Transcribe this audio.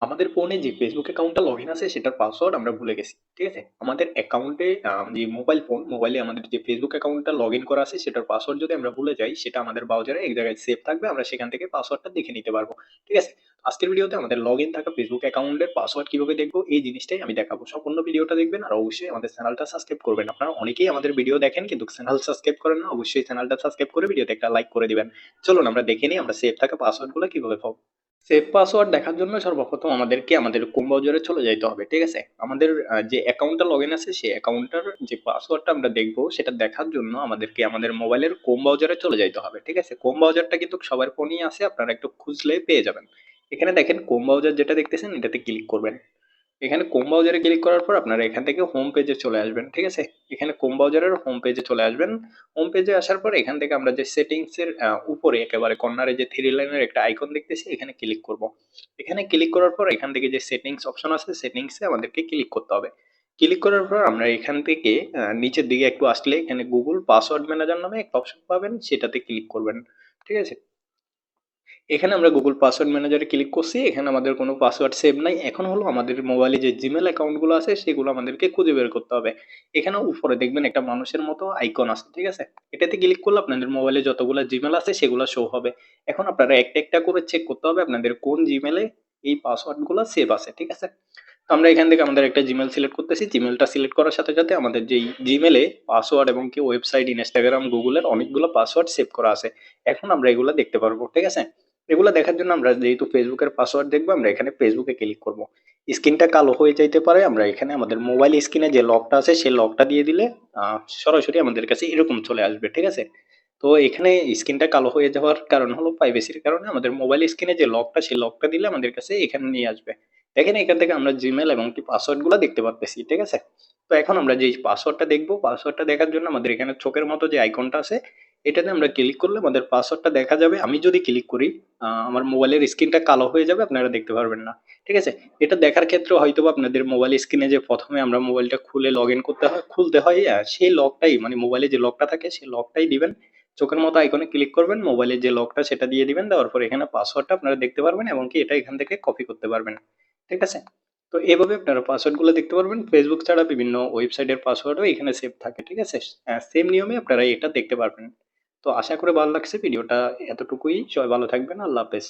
আমাদের ফোনে যে ফেসবুক অ্যাকাউন্টটা লগ ইন আছে সেটার পাসওয়ার্ড আমরা ভুলে গেছি। ঠিক আছে, আমাদের অ্যাকাউন্টে যে মোবাইলে আমাদের যে ফেসবুক অ্যাকাউন্টটা লগ ইন করা আছে সেটার পাসওয়ার্ড যদি আমরা ভুলে যাই, সেটা আমাদের ব্রাউজারে এক জায়গায় সেভ থাকবে, আমরা সেখান থেকে পাসওয়ার্ডটা দেখে নিতে পারবো। ঠিক আছে, আজকের ভিডিওতে আমাদের লগ ইন থাকা ফেসবুক অ্যাকাউন্টের পাসওয়ার্ড কিভাবে দেখবো এই জিনিসটাই আমি দেখাবো। সম্পূর্ণ ভিডিওটা দেখবেন আর অবশ্যই আমাদের চ্যানেলটা সাবস্ক্রাইব করবেন। আপনারা অনেকেই আমাদের ভিডিও দেখেন কিন্তু চ্যানেল সাবস্ক্রাইব করেন না, অবশ্যই চ্যানেলটা সাবস্ক্রাইব করে ভিডিওতে একটা লাইক করে দিবেন। চলুন আমরা দেখে নিই আমরা সেভ থাকা পাসওয়ার্ডগুলো কিভাবে পাবো। সেভ পাসওয়ার্ড দেখার জন্য সর্বপ্রথম আমাদেরকে আমাদের ক্রোম ব্রাউজারে চলে যাইতে হবে। ঠিক আছে, আমাদের যে অ্যাকাউন্টটা লগ ইন আছে সেই অ্যাকাউন্টটার যে পাসওয়ার্ডটা আমরা দেখবো সেটা দেখার জন্য আমাদেরকে আমাদের মোবাইলের ক্রোম ব্রাউজারে চলে যাইতে হবে। ঠিক আছে, ক্রোম ব্রাউজারটা কিন্তু সবার ফোনই আছে, আপনারা একটু খুঁজলে পেয়ে যাবেন। এখানে দেখেন ক্রোম ব্রাউজার যেটা দেখতেছেন এটাতে ক্লিক করবেন। এখানে ক্রোম ব্রাউজারে ক্লিক করার পর আপনারা এখান থেকে হোম পেজে চলে আসবেন। ঠিক আছে, এখানে ক্রোম ব্রাউজারের হোম পেজে চলে আসবেন। হোম পেজে আসার পর এখান থেকে আমরা যে সেটিংস এর উপরে একেবারে কর্নারে যে থ্রি লাইনের একটা আইকন দেখতেছি এখানে ক্লিক করব। এখানে ক্লিক করার পর এখান থেকে যে সেটিংস অপশন আছে সেটিংসে আমাদেরকে ক্লিক করতে হবে। ক্লিক করার পর আমরা এখান থেকে নিচের দিকে একটু আসলে এখানে গুগল পাসওয়ার্ড ম্যানেজার নামে একটা অপশন পাবেন, সেটাতে ক্লিক করবেন। ঠিক আছে, এখানে আমরা গুগল পাসওয়ার্ড ম্যানেজারে ক্লিক করছি, এখানে আমাদের কোনো পাসওয়ার্ড সেভ নাই। এখন হলো আমাদের মোবাইলে যে জিমেল অ্যাকাউন্টগুলো আছে সেগুলো আমাদেরকে খুঁজে বের করতে হবে। এখানে উপরে দেখবেন একটা মানুষের মতো আইকন আছে। ঠিক আছে, এটাতে ক্লিক করলে আপনাদের মোবাইলে যতগুলো জিমেল আছে সেগুলো শো হবে। এখন আপনারা একটা একটা করে চেক করতে হবে আপনাদের কোন জিমেলে এই পাসওয়ার্ডগুলো সেভ আছে। ঠিক আছে, তো আমরা এখান থেকে আমাদের একটা জিমেল সিলেক্ট করতেছি। জিমেলটা সিলেক্ট করার সাথে সাথে আমাদের যেই জিমেলে পাসওয়ার্ড এবং কি ওয়েবসাইট, ইনস্টাগ্রাম, গুগলের অনেকগুলো পাসওয়ার্ড সেভ করা আছে। এখন আমরা এগুলো দেখতে পারবো। ঠিক আছে, এগুলো দেখার জন্য আমরা যেহেতু ফেসবুকের পাসওয়ার্ড দেখবো, আমরা এখানে ফেসবুকে ক্লিক করব। স্ক্রিনটা কালো হয়ে যাইতে পারে, আমরা এখানে আমাদের মোবাইল স্ক্রিনে যে লকটা আছে সেই লকটা দিয়ে দিলে সরাসরি আমাদের কাছে এরকম চলে আসবে। ঠিক আছে, তো এখানে স্ক্রিনটা কালো হয়ে যাওয়ার কারণ হলো প্রাইভেসির কারণে আমাদের মোবাইল স্ক্রিনে যে লকটা সেই লকটা দিলে আমাদের কাছে এখানে নিয়ে আসবে। দেখেন এখান থেকে আমরা জিমেল এবং কি পাসওয়ার্ড গুলো দেখতে পারতেছি। ঠিক আছে, তো এখন আমরা যে পাসওয়ার্ডটা দেখবো, পাসওয়ার্ডটা দেখার জন্য আমাদের এখানে চোখের মতো যে আইকনটা আছে এটাতে আমরা ক্লিক করলে আমাদের পাসওয়ার্ডটা দেখা যাবে। আমি যদি ক্লিক করি আমার মোবাইলের স্ক্রিনটা কালো হয়ে যাবে, আপনারা দেখতে পারবেন না। ঠিক আছে, এটা দেখার ক্ষেত্রে হয়তো আপনাদের মোবাইল স্ক্রিনে যে প্রথমে আমরা মোবাইলটা খুলে লগ ইন করতে হয়, খুলতে হয়, সেই লকটাই মানে মোবাইলে যে লকটা থাকে সেই লকটাই দিবেন। চোখের মতো আইকনে ক্লিক করবেন, মোবাইলের যে লকটা সেটা দিয়ে দিবেন, দেওয়ার পর এখানে পাসওয়ার্ডটা আপনারা দেখতে পারবেন এবং কি এটা এখান থেকে কপি করতে পারবেন। ঠিক আছে, তো এভাবে আপনারা পাসওয়ার্ডগুলো দেখতে পারবেন। ফেসবুক ছাড়া বিভিন্ন ওয়েবসাইটের পাসওয়ার্ডও এখানে সেভ থাকে। ঠিক আছে, সেম নিয়মে আপনারা এটা দেখতে পারবেন। তো আশা করে ভালো লাগছে ভিডিওটা, এতটুকুই। সবাই ভালো থাকবেন, আল্লাহ হাফেজ।